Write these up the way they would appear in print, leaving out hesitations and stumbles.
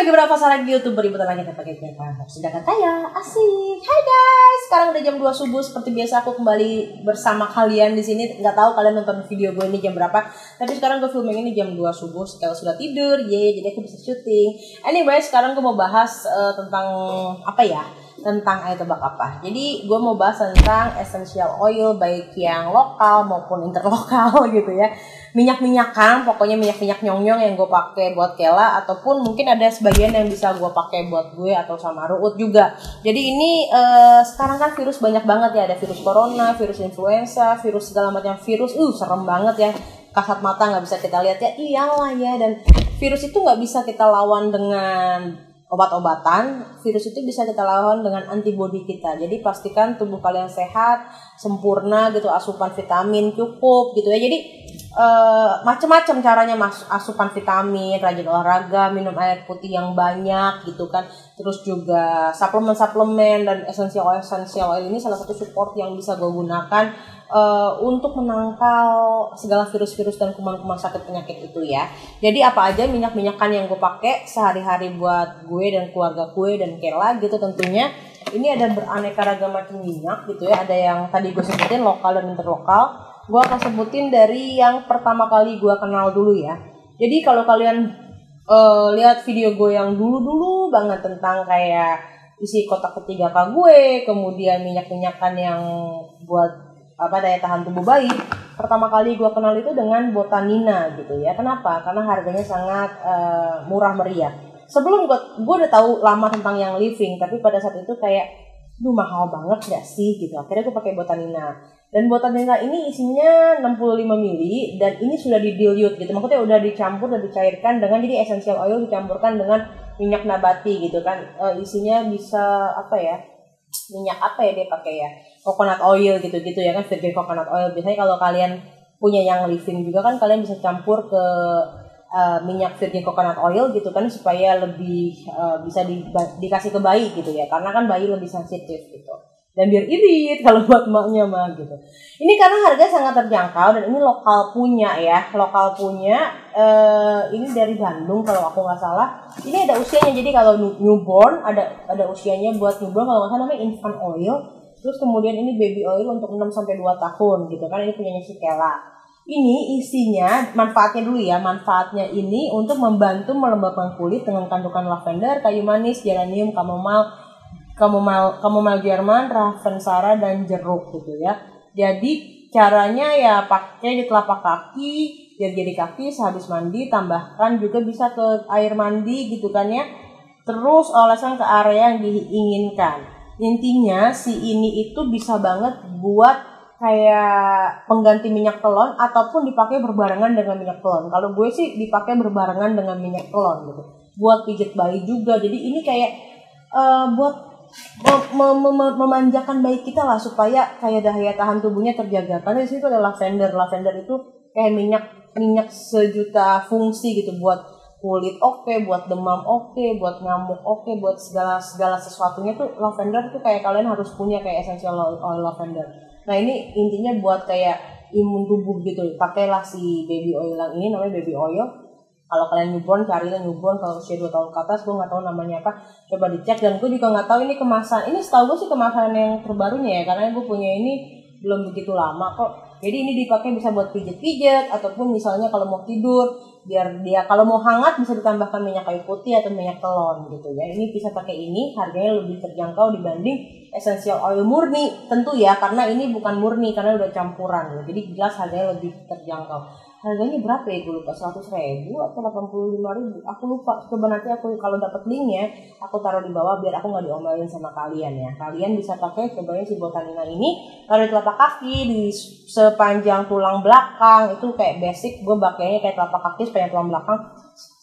bagi beberapa saran YouTuber ributan lagi pakai cara sedangkan saya asik. Hai guys, sekarang udah jam 2 subuh seperti biasa aku kembali bersama kalian di sini. Nggak tahu kalian nonton video gue ini jam berapa, tapi sekarang gue filming ini jam 2 subuh setelah sudah tidur, jadi aku bisa syuting. Anyway, sekarang gue mau bahas tentang apa ya? Tentang ayo tebak apa. Jadi gue mau bahas tentang essential oil baik yang lokal maupun interlokal gitu ya. Minyak-minyakan, pokoknya minyak-minyak nyong-nyong yang gue pakai buat Kela, ataupun mungkin ada sebagian yang bisa gue pakai buat gue atau sama Ruut juga. Jadi ini sekarang kan virus banyak banget ya, ada virus corona, virus influenza, virus segala macam virus. Serem banget ya. Kasat mata nggak bisa kita lihat ya, iyalah ya. Dan virus itu nggak bisa kita lawan dengan obat-obatan, virus itu bisa kita lawan dengan antibodi kita. Jadi pastikan tubuh kalian sehat, sempurna gitu, asupan vitamin cukup gitu ya. Jadi macam-macam caranya asupan vitamin, rajin olahraga, minum air putih yang banyak gitu kan. Terus juga suplemen dan essential oil ini salah satu support yang bisa gue gunakan untuk menangkal segala virus-virus dan kuman-kuman sakit penyakit itu ya. Jadi apa aja minyak-minyakan yang gue pakai sehari-hari buat gue dan keluarga gue dan Kela gitu tentunya. Ini ada beraneka ragam macam minyak gitu ya. Ada yang tadi gue sebutin lokal dan interlokal. Gue akan sebutin dari yang pertama kali gue kenal dulu ya. Jadi kalau kalian lihat video gue yang dulu-dulu banget tentang kayak isi kotak ketiga k gue, kemudian minyak-minyakan yang buat daya tahan tubuh bayi, pertama kali gue kenal itu dengan Botanina gitu ya. Kenapa? Karena harganya sangat murah meriah. Sebelum gue udah tahu lama tentang yang living, tapi pada saat itu kayak mahal banget gak sih gitu. Akhirnya gue pakai Botanina. Dan Botanina ini isinya 65 ml dan ini sudah di-dilute gitu. Maksudnya udah dicampur dan dicairkan dengan, jadi essential oil dicampurkan dengan minyak nabati gitu kan. Isinya bisa minyak apa ya dia pakai ya? Coconut oil gitu-gitu ya kan, virgin coconut oil. Biasanya kalau kalian punya yang living juga kan kalian bisa campur ke minyak virgin coconut oil gitu kan, supaya lebih bisa dikasih ke bayi gitu ya, karena kan bayi lebih sensitif gitu. Dan biar irit kalau buat emaknya mah gitu. Ini karena harga sangat terjangkau dan ini lokal punya ya, ini dari Bandung kalau aku nggak salah. Ini ada usianya, jadi kalau newborn ada usianya buat newborn kalau nggak salah namanya infant oil. Terus kemudian ini baby oil untuk 6-2 tahun gitu kan, ini punyanya si Kela. Ini isinya, manfaatnya dulu ya, manfaatnya ini untuk membantu melembabkan kulit dengan kandungan lavender, kayu manis, geranium, chamomile Jerman, ravensara dan jeruk gitu ya. Jadi caranya ya pakai di telapak kaki, jari kaki sehabis mandi, tambahkan juga bisa ke air mandi gitu kan ya. Terus oleskan ke area yang diinginkan. Intinya si ini itu bisa banget buat kayak pengganti minyak telon ataupun dipakai berbarengan dengan minyak telon. Kalau gue sih dipakai berbarengan dengan minyak telon gitu. Buat pijit bayi juga. Jadi ini kayak buat memanjakan bayi kita lah, supaya kayak daya tahan tubuhnya terjaga. Karena di situ ada lavender. Lavender itu kayak minyak sejuta fungsi gitu, buat kulit oke, buat demam oke, buat nyamuk oke, buat segala sesuatunya tuh lavender tuh kayak kalian harus punya kayak essential oil lavender. Nah ini intinya buat kayak imun tubuh gitu. Pakailah si baby oil yang ini, namanya baby oil. Kalau kalian newborn, carilah newborn. Kalau usia 2 tahun ke atas, gue nggak tahu namanya apa, coba dicek. Dan gue juga nggak tahu ini kemasan. Ini setahu gue sih kemasan yang terbarunya ya, karena gue punya ini belum begitu lama kok. Jadi ini dipakai bisa buat pijat-pijat, ataupun misalnya kalau mau tidur, biar dia kalau mau hangat bisa ditambahkan minyak kayu putih atau minyak telon gitu ya. Ini bisa pakai ini, harganya lebih terjangkau dibanding essential oil murni tentu ya, karena ini bukan murni karena udah campuran ya. Jadi jelas harganya lebih terjangkau. Harganya berapa ya, gue lupa, 100.000 atau 85.000, aku lupa. Coba nanti aku kalau dapat linknya aku taruh di bawah biar aku nggak diomelin sama kalian ya. Kalian bisa pakai cobain si Botanina ini, taruh di telapak kaki, di sepanjang tulang belakang. Itu kayak basic, gue pakainya kayak telapak kaki sepanjang tulang belakang,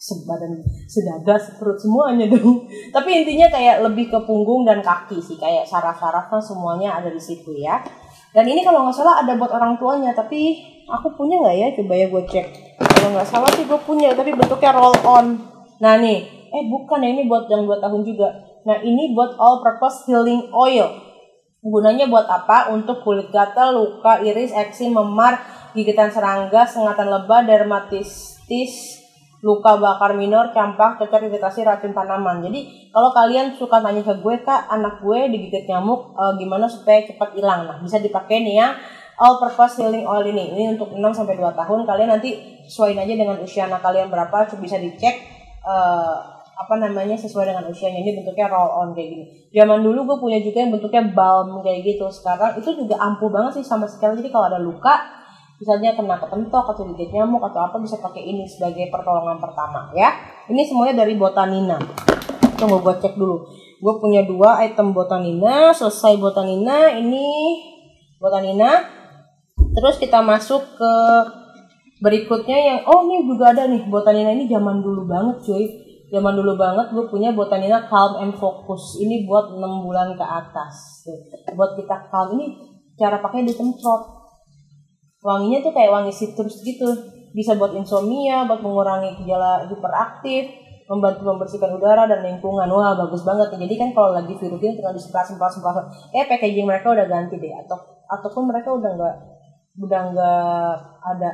sebadan, sedada, seperut semuanya dong. Tapi intinya kayak lebih ke punggung dan kaki sih, kayak saraf-saraf kan semuanya ada di situ ya. Dan ini kalau nggak salah ada buat orang tuanya, tapi aku punya nggak ya? Coba ya gue cek. Kalau nggak salah sih gue punya, tapi bentuknya roll on. Nah nih, bukan ya, ini buat yang 2 tahun juga. Nah ini buat all purpose healing oil. Gunanya buat apa? Untuk kulit gatal, luka, iris, eksim, memar, gigitan serangga, sengatan lebah, dermatitis, luka bakar minor, campak, cacar, iritasi, racun tanaman. Jadi kalau kalian suka tanya ke gue, Kak, anak gue digigit nyamuk, gimana supaya cepat hilang? Nah, bisa dipakai nih yang all purpose healing oil ini. Ini untuk 6 sampai 2 tahun. Kalian nanti sesuaiin aja dengan usia anak kalian berapa, bisa dicek sesuai dengan usianya. Ini bentuknya roll on kayak gini. Zaman dulu gue punya juga yang bentuknya balm kayak gitu. Sekarang itu juga ampuh banget sih sama sekali. Jadi kalau ada luka, misalnya kena kepentok atau digigit nyamuk atau apa, bisa pakai ini sebagai pertolongan pertama ya. Ini semuanya dari Botanina. Tunggu gue cek dulu. Gue punya 2 item Botanina. Selesai Botanina, ini Botanina. Terus kita masuk ke berikutnya yang ini juga ada nih. Botanina ini zaman dulu banget cuy. Zaman dulu banget gue punya Botanina Calm and Focus. Ini buat 6 bulan ke atas. Tuh. Buat kita calm, ini cara pakainya disemprot. Wanginya tuh kayak wangi citrus gitu. Bisa buat insomnia, buat mengurangi gejala hiperaktif, membantu membersihkan udara dan lingkungan. Wah, bagus banget nih. Jadi kan kalau lagi virus ini tinggal disemprot. Packaging mereka udah ganti deh, ataupun mereka udah nggak ada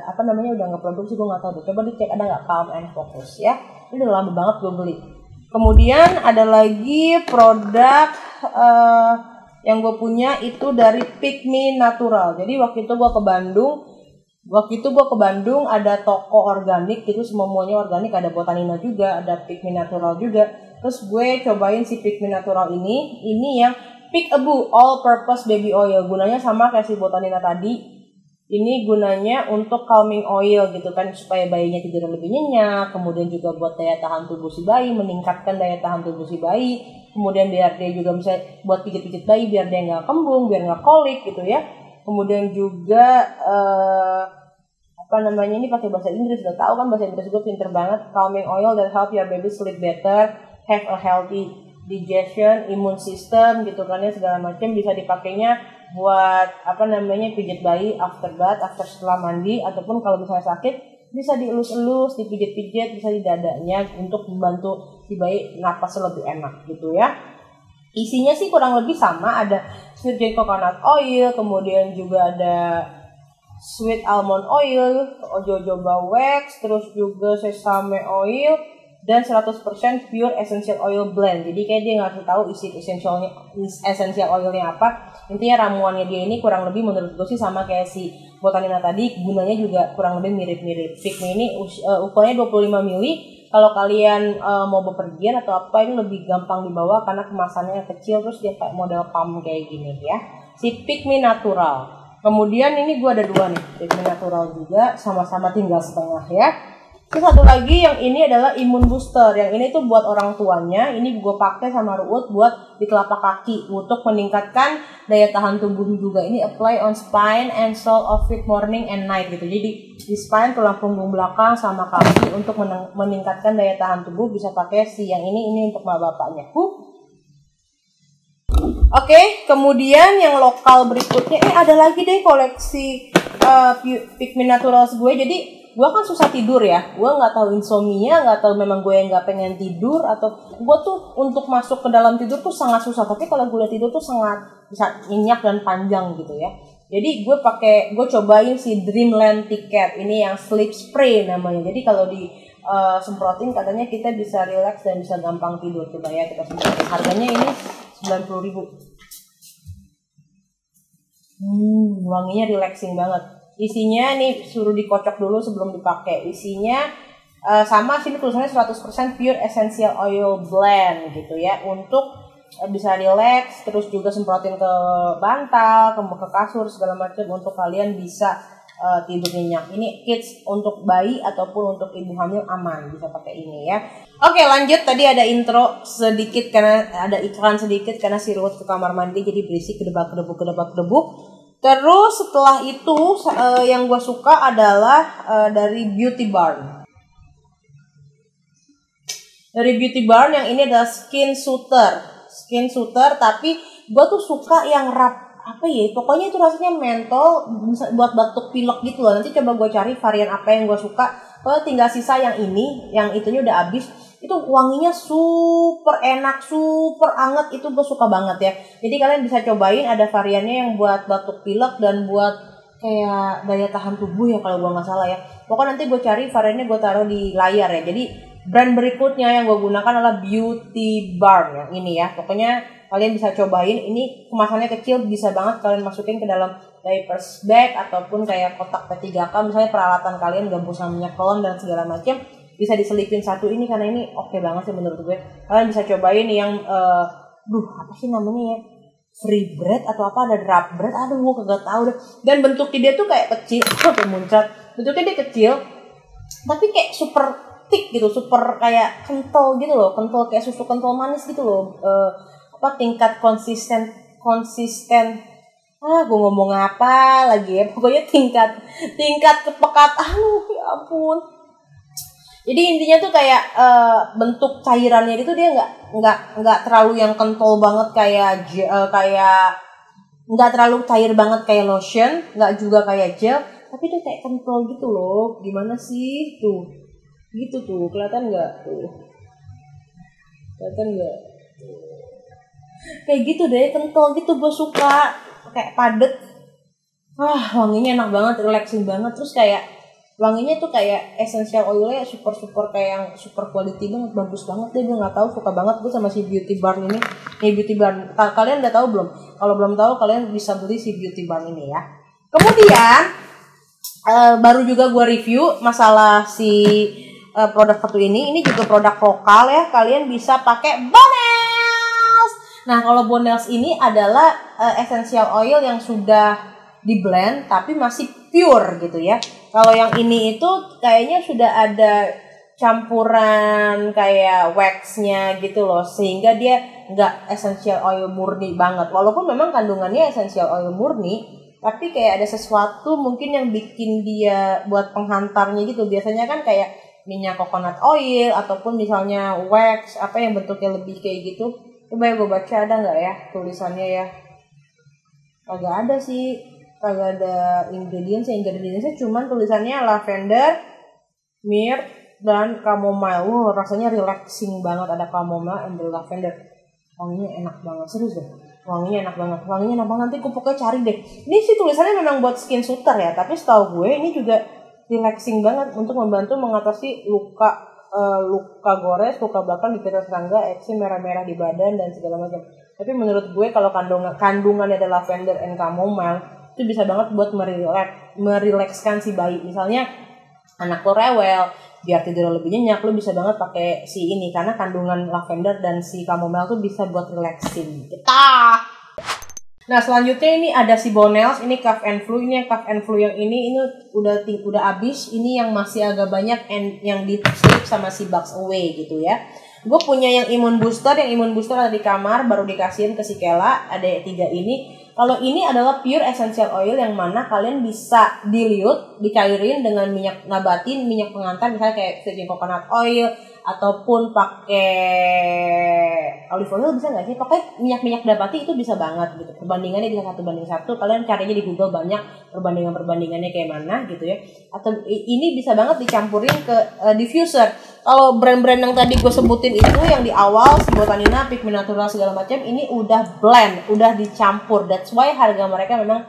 udah nggak produksi, gue nggak tahu deh. Coba dicek ada nggak Calm and Focus ya. Ini udah lama banget gue beli. Kemudian ada lagi produk yang gue punya itu dari Pick Me Natural. Jadi waktu itu gue ke Bandung ada toko organik gitu, semuanya organik, ada Botanina juga, ada Pick Me Natural juga. Terus gue cobain si Pick Me Natural ini yang Peekaboo All Purpose Baby Oil. Gunanya sama kayak si Botanina tadi. Ini gunanya untuk calming oil gitu kan, supaya bayinya tidur lebih nyenyak. Kemudian juga buat daya tahan tubuh si bayi, meningkatkan daya tahan tubuh si bayi. Kemudian biar dia juga bisa buat pijit-pijit bayi, biar dia nggak kembung, biar nggak kolik gitu ya. Kemudian juga ini pakai bahasa Inggris, udah tahu kan bahasa Inggris gue pinter banget. Calming oil that help your baby sleep better, have a healthy digestion, immune system gitu kan ya, segala macam. Bisa dipakainya buat pijit bayi after bath, setelah mandi, ataupun kalau misalnya sakit bisa dielus-elus, dipijit-pijit, bisa di dadanya untuk membantu si bayi napas lebih enak gitu ya. Isinya sih kurang lebih sama, ada sweet coconut oil, kemudian juga ada sweet almond oil, jojoba wax, terus juga sesame oil, dan 100% pure essential oil blend. Jadi kayak dia nggak tahu isi essential oilnya apa. Intinya ramuannya dia ini kurang lebih menurut gue sih sama kayak si Botanina tadi. Gunanya juga kurang lebih mirip-mirip. Pick Me ini ukurannya 25 ml. Kalau kalian mau bepergian atau apa, ini lebih gampang dibawa karena kemasannya kecil, terus dia kayak model pump kayak gini ya. Si Pick Me Natural. Kemudian ini gue ada 2 nih, Pick Me Natural juga, sama-sama tinggal setengah ya. Terus satu lagi yang ini adalah imun booster. Yang ini tuh buat orang tuanya. Ini gue pakai sama Ruud buat di telapak kaki untuk meningkatkan daya tahan tubuh juga. Ini apply on spine and sole of feet morning and night gitu. Jadi di spine, tulang punggung belakang sama kaki untuk meningkatkan daya tahan tubuh. Bisa pakai si yang ini untuk bapaknya. Oke, kemudian yang lokal berikutnya ada lagi deh koleksi Pick Me Naturals gue. Jadi gue kan susah tidur ya, gue nggak tahu insomnia, nggak tahu memang gue yang nggak pengen tidur, atau gue tuh untuk masuk ke dalam tidur tuh sangat susah. Tapi kalau gue tidur tuh sangat bisa nyenyak dan panjang gitu ya. Jadi gue cobain si Dreamland Ticket ini yang sleep spray namanya. Jadi kalau di semprotin katanya kita bisa relax dan bisa gampang tidur. Coba ya kita semprotin. Harganya ini 90.000. Wanginya relaxing banget. Isinya nih suruh dikocok dulu sebelum dipakai. Isinya sama sini tulisannya 100% pure essential oil blend gitu ya. Untuk bisa relax, terus juga semprotin ke bantal, ke kasur segala macam untuk kalian bisa tidur nyenyak. Ini kids untuk bayi ataupun untuk ibu hamil aman, bisa pakai ini ya. Oke, lanjut. Tadi ada intro sedikit karena ada iklan sedikit karena si Ruud ke kamar mandi jadi berisik kedebak-kedebuk. Terus setelah itu yang gue suka adalah dari Beauty Barn. Dari Beauty Barn yang ini adalah skin soother tapi gue tuh suka yang pokoknya itu rasanya mentol, buat batuk pilek gitu loh. Nanti coba gue cari varian apa yang gue suka. Kalau tinggal sisa yang ini, yang itunya udah habis. Itu wanginya super enak, super anget, itu gue suka banget ya. Jadi kalian bisa cobain, ada variannya yang buat batuk pilek dan buat kayak daya tahan tubuh ya kalau gue nggak salah ya. Pokoknya nanti gue cari variannya, gue taruh di layar ya. Jadi brand berikutnya yang gue gunakan adalah Beauty Bar yang ini ya. Pokoknya kalian bisa cobain, ini kemasannya kecil, bisa banget kalian masukin ke dalam diapers bag ataupun kayak kotak P3K, misalnya peralatan kalian gabung sama minyak kolon dan segala macam, bisa diselipin satu ini karena ini oke banget sih menurut gue. Kalian bisa cobain yang apa sih namanya ya, free bread atau apa, ada drop bread, aduh gue kagak tahu deh. Dan bentuknya dia tuh kayak kecil, kayak muncrat, bentuknya dia kecil tapi kayak super thick gitu, super kayak kental gitu loh, kental kayak susu kental manis gitu loh. Tingkat konsisten gue ngomong apa lagi ya, pokoknya tingkat kepekatan, ya ampun. Jadi intinya tuh kayak bentuk cairannya itu dia nggak terlalu yang kental banget kayak nggak terlalu cair banget kayak lotion, nggak juga kayak gel, tapi dia kayak kental gitu loh. Gimana sih tuh, gitu tuh, kelihatan nggak tuh, kayak gitu deh, kental gitu, gue suka kayak padet. Wanginya enak banget, relaxing banget, terus kayak wanginya tuh kayak essential oilnya super kayak yang super quality banget, bagus banget deh. Gue nggak tahu, suka banget gue sama si Beauty Bar ini. Beauty Bar, kalian udah tahu belum? Kalau belum tahu, kalian bisa beli si Beauty Bar ini ya. Kemudian baru juga gue review masalah si produk satu ini juga produk lokal ya. Kalian bisa pakai Bonels. Nah, kalau Bonels ini adalah essential oil yang sudah di blend tapi masih pure gitu ya. Kalau yang ini itu kayaknya sudah ada campuran kayak waxnya gitu loh, sehingga dia nggak essential oil murni banget. Walaupun memang kandungannya essential oil murni, tapi kayak ada sesuatu mungkin yang bikin dia buat penghantarnya gitu. Biasanya kan kayak minyak coconut oil ataupun misalnya wax apa yang bentuknya lebih kayak gitu. Coba ya gue baca ada nggak ya tulisannya ya. Kagak ada sih, kagak ada ingredientsnya cuman tulisannya lavender, myrrh, dan chamomile. Rasanya relaxing banget, ada chamomile and lavender. Wanginya enak banget, serius deh. Wanginya enak banget. Nanti gue pokoknya cari deh. Ini sih tulisannya memang buat skin shooter ya, tapi setahu gue ini juga relaxing banget untuk membantu mengatasi luka gores, luka bakar di titik serangga, eksim merah-merah di badan dan segala macam. Tapi menurut gue kalau kandungannya ada lavender and chamomile itu bisa banget buat merilekskan si bayi. Misalnya anak lo rewel, biar tidur lebih nyenyak, lo bisa banget pakai si ini karena kandungan lavender dan si chamomile tuh bisa buat relaxing. Nah, selanjutnya ini ada si Bonels, ini cough and flu. Ini yang cough and flu yang ini udah habis. Ini yang masih agak banyak yang di slip sama si Bugs Away gitu ya. Gue punya yang imun booster ada di kamar, baru dikasihin ke si Kela, ada 3 ini. Kalau ini adalah pure essential oil yang mana kalian bisa dilute, dicairin dengan minyak nabati, minyak pengantar misalnya kayak virgin coconut oil ataupun pakai olive oil bisa nggak sih? Pakai minyak nabati itu bisa banget gitu. Perbandingannya bisa 1:1. Kalian carinya di Google banyak perbandingannya kayak mana gitu ya. Atau ini bisa banget dicampurin ke diffuser. Kalau brand-brand yang tadi gue sebutin itu yang di awal si Botanina, Pigment Natural segala macam ini udah blend, udah dicampur. That's why harga mereka memang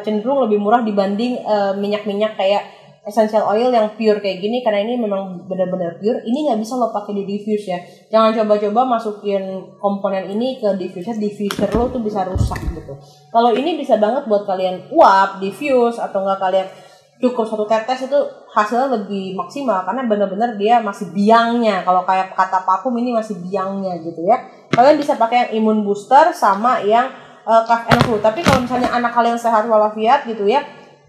cenderung lebih murah dibanding minyak-minyak kayak essential oil yang pure kayak gini, karena ini memang benar-benar pure. Ini nggak bisa lo pakai di diffuse ya. Jangan coba-coba masukin komponen ini ke diffuser lo tuh bisa rusak gitu. Kalau ini bisa banget buat kalian uap, diffuse, atau nggak kalian cukup 1 tetes itu hasilnya lebih maksimal karena benar-benar dia masih biangnya. Kalau kayak kata parfum ini masih biangnya gitu ya. Kalian bisa pakai yang imun booster sama yang cough and flu. Tapi kalau misalnya anak kalian sehat walafiat gitu ya,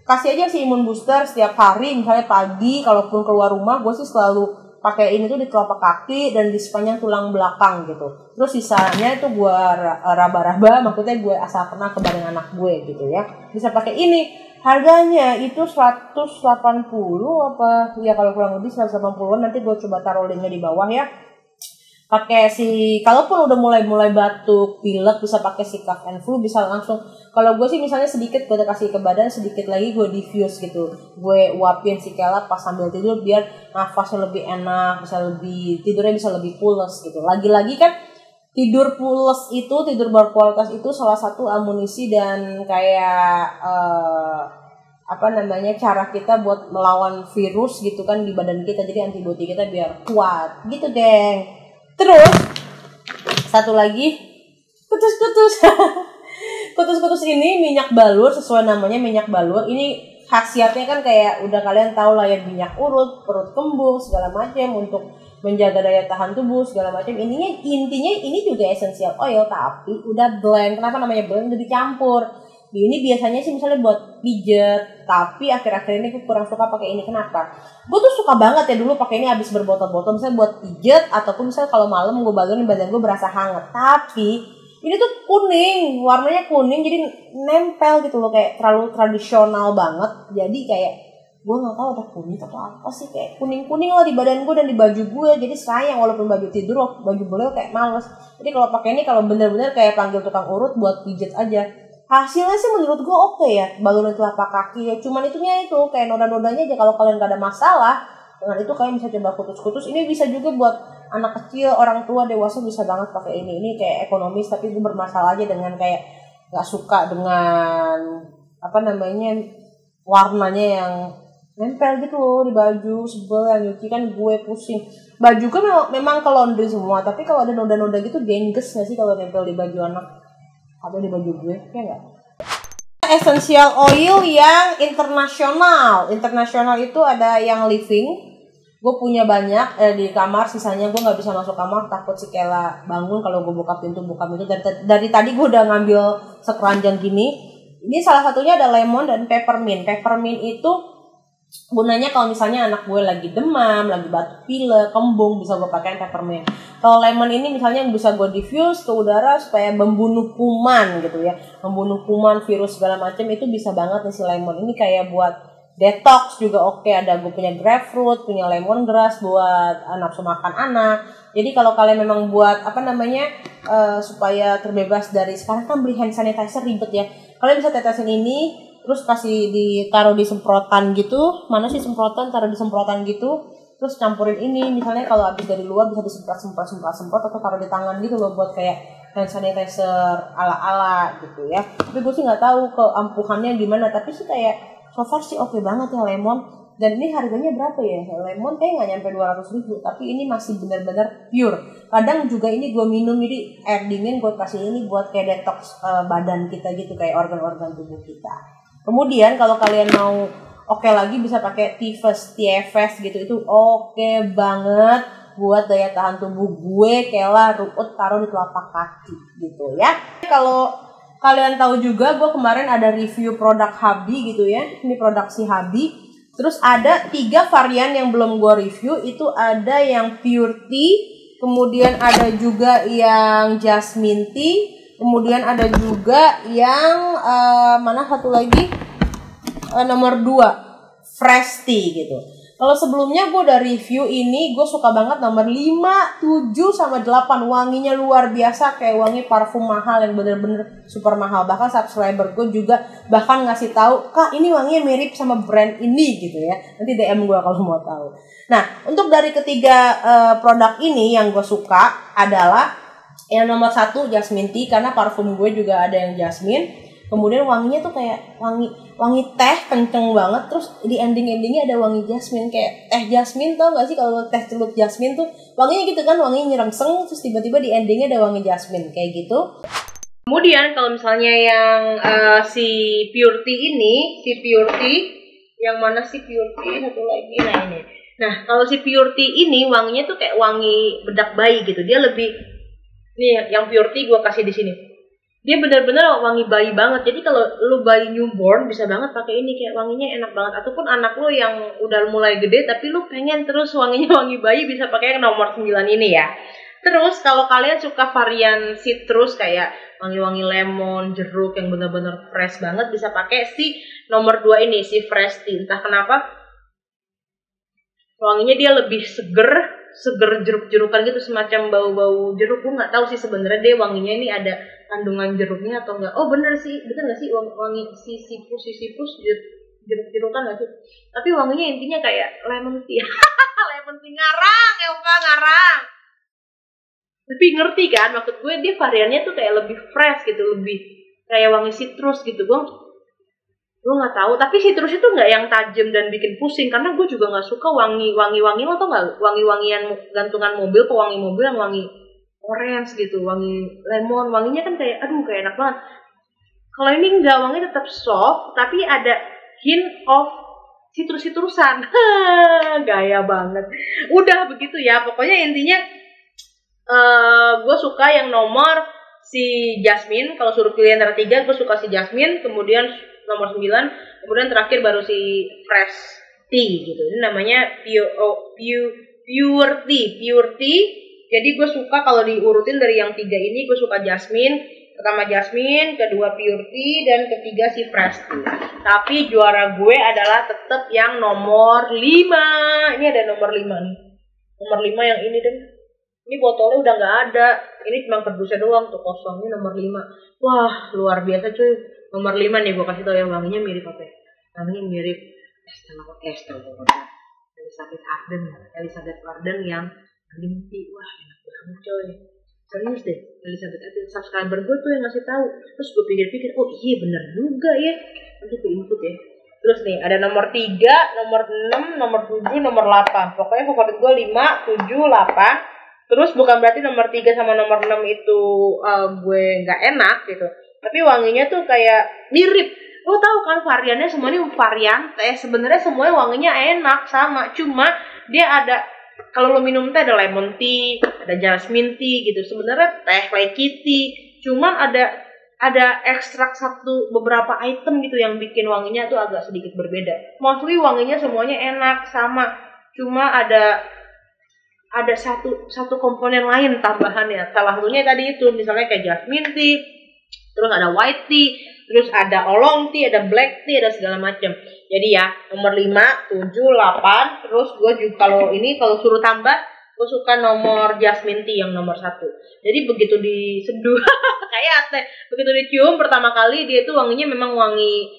kasih aja si imun booster setiap hari, misalnya pagi kalaupun keluar rumah. Gue sih selalu pakai ini tuh di telapak kaki dan di sepanjang tulang belakang gitu. Terus sisanya itu gue raba-raba, maksudnya gue asal kena ke badan anak gue gitu ya. Bisa pakai ini. Harganya itu 180 apa ya, kalau kurang lebih 180-an. Nanti gue coba taruh linknya di bawah ya. Pakai kalaupun udah mulai batuk, pilek, bisa pakai si cough and flu, bisa langsung. Kalau gue sih misalnya sedikit gue kasih ke badan, sedikit lagi gue diffuse gitu. Gue uapin si Kela pas sambil tidur biar nafasnya lebih enak, tidurnya bisa lebih pules gitu. Lagi-lagi kan tidur pules itu, tidur berkualitas itu salah satu amunisi dan kayak apa namanya, cara kita buat melawan virus gitu kan di badan kita, jadi antibodi kita biar kuat gitu deng. Terus satu lagi, kutus-kutus. Kutus-kutus ini minyak balur, sesuai namanya minyak balur. Ini khasiatnya kan kayak udah kalian tahu lah ya, minyak urut, perut kembung segala macam untuk menjaga daya tahan tubuh segala macam. Intinya ini juga essential oil tapi udah blend. Kenapa namanya blend? Udah dicampur. Ini biasanya sih misalnya buat pijet, tapi akhir-akhir ini gue kurang suka pakai ini. Kenapa? Gue tuh suka banget ya dulu pakai ini habis berbotol-botol, misalnya buat pijet ataupun misalnya kalau malam gue balurin badan gue berasa hangat. Tapi ini tuh kuning, warnanya kuning, jadi nempel gitu loh, kayak terlalu tradisional banget. Jadi kayak gue nggak tahu ada kuning atau apa sih, kayak kuning-kuning lah di badan gue dan di baju gue. Jadi sayang, walaupun baju tidur, baju boleh kayak males. Jadi kalau pakai ini, kalau bener-bener kayak panggil tukang urut buat pijet aja. Hasilnya sih menurut gue oke ya, balurin telapak kaki ya. Cuman itunya itu kayak noda-nodanya aja. Kalau kalian gak ada masalah dengan itu, kalian bisa coba kutus-kutus. Ini bisa juga buat anak kecil, orang tua, dewasa bisa banget pakai ini. Ini kayak ekonomis, tapi gue bermasalah aja dengan kayak gak suka dengan apa namanya, warnanya yang nempel gitu loh di baju. Sebel, yang nyuci kan gue pusing. Baju kan memang ke laundry semua, tapi kalau ada noda-noda gitu gengges gak sih kalau nempel di baju anak atau di baju gue, ya gak? Essential oil yang internasional. Internasional itu ada yang living. Gue punya banyak di kamar, sisanya gue nggak bisa masuk kamar, takut si Kela bangun kalau gue buka pintu. Dari tadi gue udah ngambil sekeranjang gini. Ini salah satunya ada lemon dan peppermint. Peppermint itu gunanya kalau misalnya anak gue lagi demam, lagi batuk pilek, kembung, bisa gue pakai peppermint. Kalau lemon ini misalnya bisa gue diffuse ke udara supaya membunuh kuman gitu ya, membunuh kuman, virus segala macam, itu bisa banget nih si lemon. Ini kayak buat detox juga oke. Ada gue punya grapefruit, punya lemongrass buat nafsu makan anak. Jadi kalau kalian memang buat apa namanya supaya terbebas dari, sekarang kan beli hand sanitizer ribet ya, kalian bisa tetesin ini terus kasih ditaruh di semprotan gitu. Mana sih semprotan? Taruh di semprotan gitu. Terus campurin ini, misalnya kalau habis dari luar bisa disemprot atau taruh di tangan gitu loh, buat kayak hand sanitizer ala-ala gitu ya. Tapi gue sih nggak tahu keampuhannya gimana, tapi sih kayak so far sih oke banget ya lemon. Dan ini harganya berapa ya? Lemon kayak nggak nyampe 200.000, tapi ini masih benar-benar pure. Kadang juga ini gue minum, jadi air dingin gue kasih ini buat kayak detox badan kita gitu, kayak organ-organ tubuh kita. Kemudian kalau kalian mau oke lagi, bisa pakai TFS gitu, itu oke banget buat daya tahan tubuh gue. Kela, ruut, taruh di telapak kaki gitu ya. Kalau kalian tahu juga, gue kemarin ada review produk Habi gitu ya. Ini produk si Habi. Terus ada 3 varian yang belum gue review. Itu ada yang pure tea, kemudian ada juga yang jasmine tea, kemudian ada juga yang mana satu lagi, nomor 2 fresh tea gitu. Kalau sebelumnya gue udah review ini, gue suka banget nomor 5, 7, sama 8. Wanginya luar biasa, kayak wangi parfum mahal yang bener-bener super mahal. Bahkan subscriber gue juga bahkan ngasih tahu, Kak ini wanginya mirip sama brand ini gitu ya. Nanti DM gue kalau mau tahu. Nah, untuk dari ketiga produk ini yang gue suka adalah yang nomor 1 jasmine tea, karena parfum gue juga ada yang jasmine. Kemudian wanginya tuh kayak wangi teh kenceng banget. Terus di endingnya ada wangi jasmine, kayak teh jasmine. Tau gak sih kalau teh celup jasmine tuh wanginya gitu kan, wanginya nyerengseng, terus tiba-tiba di endingnya ada wangi jasmine kayak gitu. Kemudian kalau misalnya yang si pure tea ini, yang mana sih pure tea satu lagi, nah ini. Nah kalau si pure tea ini wanginya tuh kayak wangi bedak bayi gitu. Dia lebih, nih yang pure tea gue kasih di sini, dia benar-benar wangi bayi banget. Jadi kalau lu bayi newborn bisa banget pakai ini, kayak wanginya enak banget. Ataupun anak lu yang udah mulai gede tapi lu pengen terus wanginya wangi bayi, bisa pakai yang nomor 9 ini ya. Terus kalau kalian suka varian citrus kayak wangi-wangi lemon, jeruk yang benar-benar fresh banget, bisa pakai si nomor 2 ini, si fresh tea. Entah kenapa wanginya dia lebih seger jeruk-jerukan gitu, semacam bau-bau jeruk. Gue nggak tahu sih sebenarnya dia wanginya ini ada kandungan jeruknya atau enggak. Oh bener nggak sih wangi sisipus jeruk-jerukan nggak sih? Tapi wanginya intinya kayak lemon tea. Lemon tea ngarang, Elva ngarang. Tapi ngerti kan maksud gue, dia variannya tuh kayak lebih fresh gitu, lebih kayak wangi citrus gitu. Gue Gue nggak tahu, tapi citrus itu nggak yang tajam dan bikin pusing, karena gue juga nggak suka wangi lo tau nggak, wangian gantungan mobil, pewangi mobil yang wangi orange gitu, wangi lemon, wanginya kan kayak aduh kayak enak banget. Kalau ini enggak, wanginya tetap soft tapi ada hint of citrus-citrusan. Gaya banget. Udah begitu ya, pokoknya intinya gue suka yang nomor si Jasmine. Kalau suruh pilih antara 3, gue suka si Jasmine, kemudian nomor 9, kemudian terakhir baru si Fresh Tea gitu. Ini namanya pure tea. Jadi gue suka kalau diurutin dari yang 3 ini, gue suka Jasmine. Pertama Jasmine, kedua pure tea, dan ketiga si Fresh Tea. Tapi juara gue adalah tetap yang nomor 5. Ini ada nomor 5 nih. Nomor 5 yang ini deh. Ini botolnya udah nggak ada. Ini cuma kardusnya doang tuh kosong. Ini nomor 5. Wah, luar biasa cuy. Nomor 5 nih gue kasih tau ya, wanginya mirip apa ya? Wanginya mirip Estelle Elizabeth Arden yang green tea. Wah, enak banget coy. Serius deh, Elizabeth Arden. Subscriber gue tuh yang ngasih tahu. Terus gue pikir-pikir, oh iya bener juga ya. Nanti gue input ya. Terus nih, ada nomor 3, nomor 6, nomor 7, nomor 8. Pokoknya favorit gue 5, 7, 8. Terus bukan berarti nomor 3 sama nomor 6 itu gue nggak enak gitu. Tapi wanginya tuh kayak mirip. Lo tau kan variannya semuanya varian teh. Sebenarnya semuanya wanginya enak sama. Cuma dia ada, kalau lo minum teh ada lemon tea, ada jasmine tea gitu. Sebenarnya teh flaky tea. Cuman ada ekstrak beberapa item gitu yang bikin wanginya tuh agak sedikit berbeda. Mostly wanginya semuanya enak sama. Cuma ada satu komponen lain tambahannya. Salah satunya tadi itu misalnya kayak jasmine tea, terus ada white tea, terus ada oolong tea, ada black tea, ada segala macam. Jadi ya nomor 5, 7, 8. Terus gue juga kalau suruh tambah, gue suka nomor jasmine tea yang nomor 1. Jadi begitu diseduh kayak teh, begitu dicium pertama kali dia itu wanginya memang wangi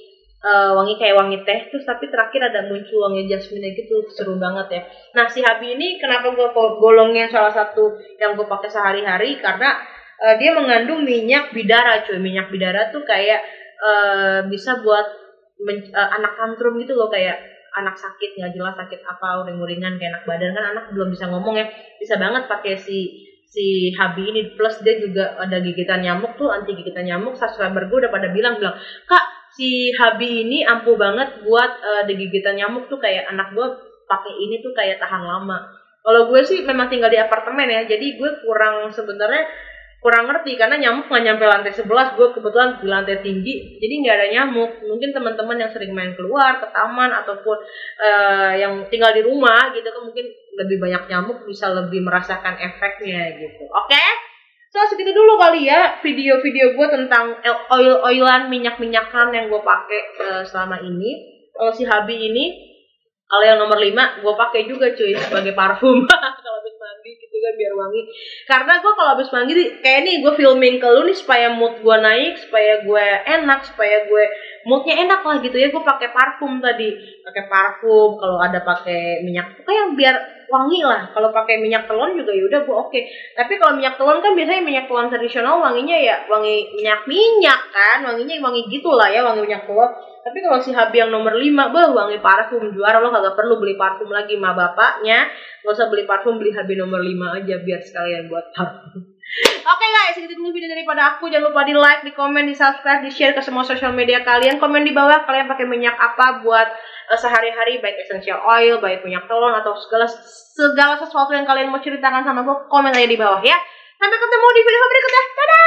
kayak wangi teh, terus tapi terakhir ada muncul wangi jasmine gitu, seru banget ya. Nah si Habi ini kenapa gue golongnya salah satu yang gue pakai sehari-hari, karena dia mengandung minyak bidara cuy. Minyak bidara tuh kayak bisa buat anak tantrum gitu loh, kayak anak sakit nggak jelas sakit apa, uring-uringan kayak anak badan, kan anak belum bisa ngomong ya, bisa banget pakai si Habi ini. Plus dia juga ada gigitan nyamuk tuh, anti gigitan nyamuk. Subscriber gue udah pada bilang Kak, si Habi ini ampuh banget buat gigitan nyamuk tuh, kayak anak gue pakai ini tuh kayak tahan lama. Kalau gue sih memang tinggal di apartemen ya, jadi gue kurang ngerti karena nyamuk nggak nyampe lantai 11. Gue kebetulan di lantai tinggi, jadi nggak ada nyamuk. Mungkin teman-teman yang sering main keluar ke taman ataupun yang tinggal di rumah gitu kan, mungkin lebih banyak nyamuk, bisa lebih merasakan efeknya gitu. Oke? So segitu dulu kali ya video-video gue tentang oil-oilan, minyak-minyakan yang gue pakai selama ini. Kalau si Habi ini, kalau yang nomor 5 gue pakai juga cuy sebagai parfum. Kalau habis mandi gitu kan biar wangi. Karena gue kalau habis mandi kayak nih, gue filming ke lu nih supaya mood gue naik, supaya gue enak, supaya gue moodnya enak lah gitu ya. Gue pakai parfum tadi, pakai parfum. Kalau ada pakai minyak, pokoknya biar wangi lah. Kalau pakai minyak telon juga ya udah gue oke. Tapi kalau minyak telon kan biasanya minyak telon tradisional wanginya ya wangi minyak kan, wanginya wangi gitulah ya, wangi minyak telon. Tapi kalau si Habi yang nomor 5, wangi parfum juara. Lo kagak perlu beli parfum lagi sama bapaknya. Gak usah beli parfum, beli Habi nomor 5 aja biar sekalian buat parfum. Oke guys, segitu dulu video daripada aku. Jangan lupa di like, di komen, di subscribe, di share ke semua sosial media kalian. Komen di bawah kalian pakai minyak apa buat sehari-hari, baik essential oil, baik minyak telon, atau segala sesuatu yang kalian mau ceritakan sama gue. Komen aja di bawah ya. Sampai ketemu di video berikutnya. Dadah!